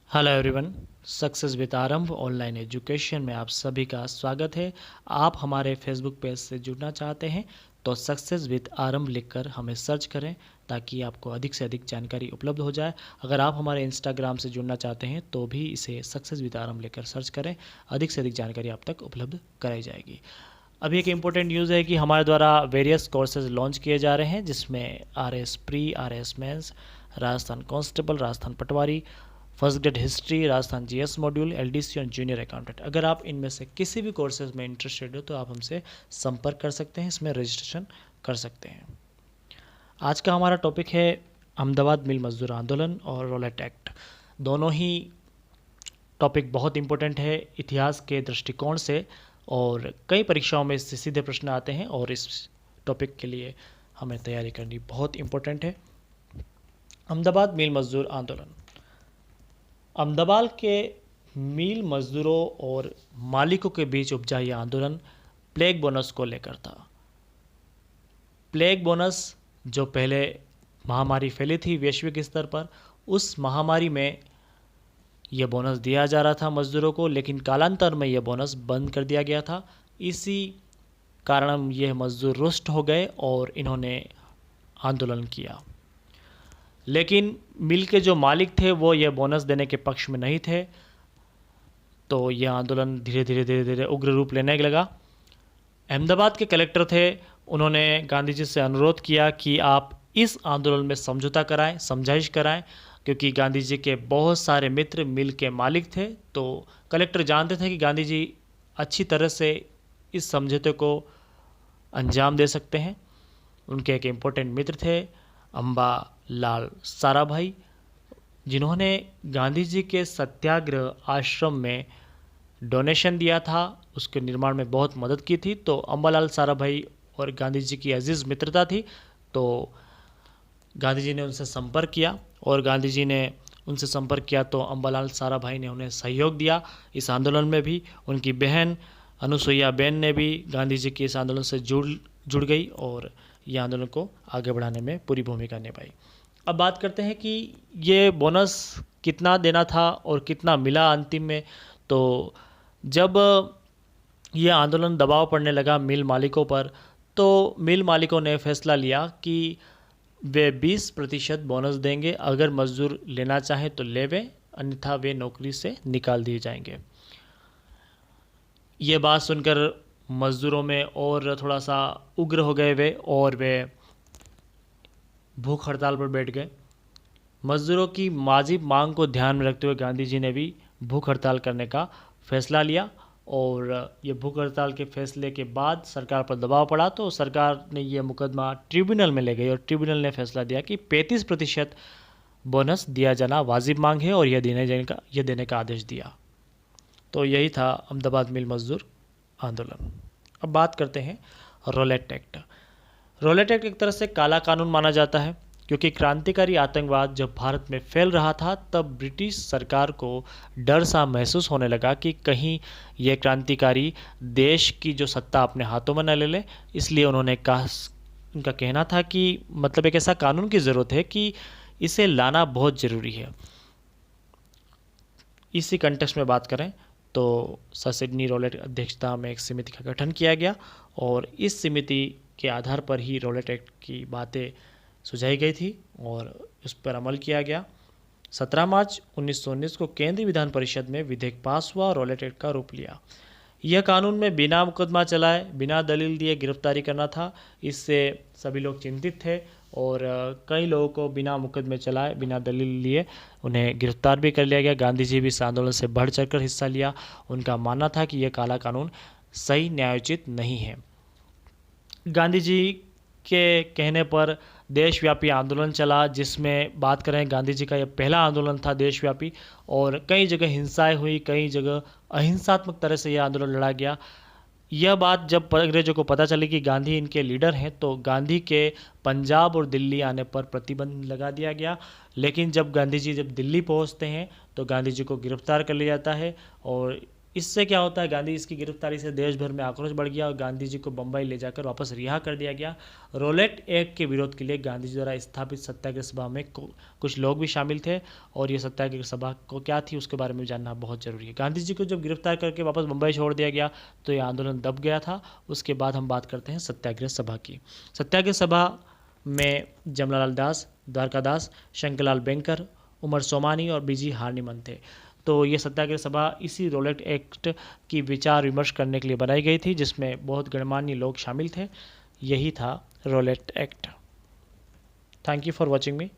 Hello everyone. Success with आरंभ online education में आप सभी का स्वागत है। आप हमारे फेसबुक पेज से जुड़ना चाहते हैं तो सक्सेस विद आरंभ लिखकर हमें सर्च करें ताकि आपको अधिक से अधिक जानकारी उपलब्ध हो जाए। अगर आप हमारे इंस्टाग्राम से जुड़ना चाहते हैं तो भी इसे सक्सेस विद आरंभ लिखकर सर्च करें, अधिक से अधिक जानकारी आप तक उपलब्ध कराई जाएगी। अभी एक इम्पोर्टेंट न्यूज़ है कि हमारे द्वारा वेरियस कोर्सेज लॉन्च किए जा रहे हैं, जिसमें RS pre, RS mains, Rajasthan constable, Rajasthan patwari, first grade history, Rajasthan GS module, LDC और जूनियर अकाउंटेंट। अगर आप इनमें से किसी भी कोर्सेज में इंटरेस्टेड हो तो आप हमसे संपर्क कर सकते हैं, इसमें रजिस्ट्रेशन कर सकते हैं। आज का हमारा टॉपिक है अहमदाबाद मिल मजदूर आंदोलन और रॉलेट एक्ट। दोनों ही टॉपिक बहुत इंपॉर्टेंट है इतिहास के दृष्टिकोण से, और कई परीक्षाओं में इससे सीधे प्रश्न आते हैं और इस टॉपिक के लिए हमें तैयारी करनी बहुत इंपॉर्टेंट है। अहमदाबाद मिल मजदूर आंदोलन। अहमदाबाद के मिल मजदूरों और मालिकों के बीच उपजा यह आंदोलन प्लेग बोनस को लेकर था। प्लेग बोनस जो पहले महामारी फैली थी वैश्विक स्तर पर, उस महामारी में यह बोनस दिया जा रहा था मजदूरों को, लेकिन कालांतर में यह बोनस बंद कर दिया गया था। इसी कारण यह मजदूर रुष्ट हो गए और इन्होंने आंदोलन किया। लेकिन मिल के जो मालिक थे वो ये बोनस देने के पक्ष में नहीं थे, तो यह आंदोलन धीरे धीरे उग्र रूप लेने लगा। अहमदाबाद के कलेक्टर थे, उन्होंने गांधी जी से अनुरोध किया कि आप इस आंदोलन में समझौता कराएं, समझाइश कराएं, क्योंकि गांधी जी के बहुत सारे मित्र मिल के मालिक थे। तो कलेक्टर जानते थे कि गांधी जी अच्छी तरह से इस समझौते को अंजाम दे सकते हैं। उनके एक इम्पोर्टेंट मित्र थे अम्बा लाल साराभाई, जिन्होंने गांधी जी के सत्याग्रह आश्रम में डोनेशन दिया था, उसके निर्माण में बहुत मदद की थी। तो अम्बालाल साराभाई और गांधी जी की अजीज़ मित्रता थी, तो गांधी जी ने उनसे संपर्क किया और गांधी जी ने उनसे संपर्क किया तो अम्बालाल साराभाई ने उन्हें सहयोग दिया इस आंदोलन में भी। उनकी बहन अनुसुईया बेन ने भी गांधी जी के इस आंदोलन से जुड़ गई और ये आंदोलन को आगे बढ़ाने में पूरी भूमिका निभाई। अब बात करते हैं कि ये बोनस कितना देना था और कितना मिला अंतिम में। तो जब ये आंदोलन दबाव पड़ने लगा मिल मालिकों पर, तो मिल मालिकों ने फैसला लिया कि वे 20% बोनस देंगे। अगर मजदूर लेना चाहे तो लेवें, अन्यथा वे नौकरी से निकाल दिए जाएंगे। ये बात सुनकर मज़दूरों में और थोड़ा सा उग्र हो गए वे, और वे भूख हड़ताल पर बैठ गए। मज़दूरों की वाजिब मांग को ध्यान में रखते हुए गांधी जी ने भी भूख हड़ताल करने का फैसला लिया, और ये भूख हड़ताल के फैसले के बाद सरकार पर दबाव पड़ा तो सरकार ने यह मुकदमा ट्रिब्यूनल में ले गई और ट्रिब्यूनल ने फैसला दिया कि 35% बोनस दिया जाना वाजिब मांग है, और यह देने का आदेश दिया। तो यही था अहमदाबाद मिल मजदूर आंदोलन। अब बात करते हैं रॉलेट एक्ट। रॉलेट एक्ट एक तरह से काला कानून माना जाता है, क्योंकि क्रांतिकारी आतंकवाद जब भारत में फैल रहा था तब ब्रिटिश सरकार को डर सा महसूस होने लगा कि कहीं ये क्रांतिकारी देश की जो सत्ता अपने हाथों में न ले ले। इसलिए उन्होंने उनका कहना था कि मतलब एक ऐसा कानून की ज़रूरत है कि इसे लाना बहुत ज़रूरी है। इसी कंटेक्स्ट में बात करें तो सर सिडनी रॉलेट अध्यक्षता में एक समिति का गठन किया गया, और इस समिति के आधार पर ही रॉलेट एक्ट की बातें सुझाई गई थी और उस पर अमल किया गया। 17 मार्च 1919 को केंद्रीय विधान परिषद में विधेयक पास हुआ और रॉलेट एक्ट का रूप लिया। यह कानून में बिना मुकदमा चलाए, बिना दलील दिए गिरफ्तारी करना था। इससे सभी लोग चिंतित थे और कई लोगों को बिना मुकदमे चलाए, बिना दलील लिए उन्हें गिरफ्तार भी कर लिया गया। गांधी जी भी इस आंदोलन से बढ़ चढ़कर हिस्सा लिया। उनका मानना था कि यह काला कानून सही, न्यायोचित नहीं है। गांधी जी के कहने पर देशव्यापी आंदोलन चला, जिसमें बात करें गांधी जी का यह पहला आंदोलन था देशव्यापी, और कई जगह हिंसाएं हुई, कई जगह अहिंसात्मक तरह से यह आंदोलन लड़ा गया। यह बात जब अंग्रेजों को पता चली कि गांधी इनके लीडर हैं, तो गांधी के पंजाब और दिल्ली आने पर प्रतिबंध लगा दिया गया। लेकिन जब गांधी जी दिल्ली पहुंचते हैं तो गांधी जी को गिरफ्तार कर लिया जाता है और इससे क्या होता है, गांधी जी की गिरफ्तारी से देश भर में आक्रोश बढ़ गया और गांधी जी को बम्बई ले जाकर वापस रिहा कर दिया गया। रोलेट एक्ट के विरोध के लिए गांधी जी द्वारा स्थापित सत्याग्रह सभा में कुछ लोग भी शामिल थे, और ये सत्याग्रह सभा को क्या थी उसके बारे में जानना बहुत जरूरी है। गांधी जी को जब गिरफ्तार करके वापस बम्बई छोड़ दिया गया तो ये आंदोलन दब गया था। उसके बाद हम बात करते हैं सत्याग्रह सभा की। सत्याग्रह सभा में जमनालाल दास, द्वारकादास, शंकरलाल बैंकर, उमर सोमानी और बीजी हार्निमन थे। तो ये सत्याग्रह सभा इसी रोलेट एक्ट की विचार विमर्श करने के लिए बनाई गई थी, जिसमें बहुत गणमान्य लोग शामिल थे। यही था Rowlatt act. Thank you for watching me.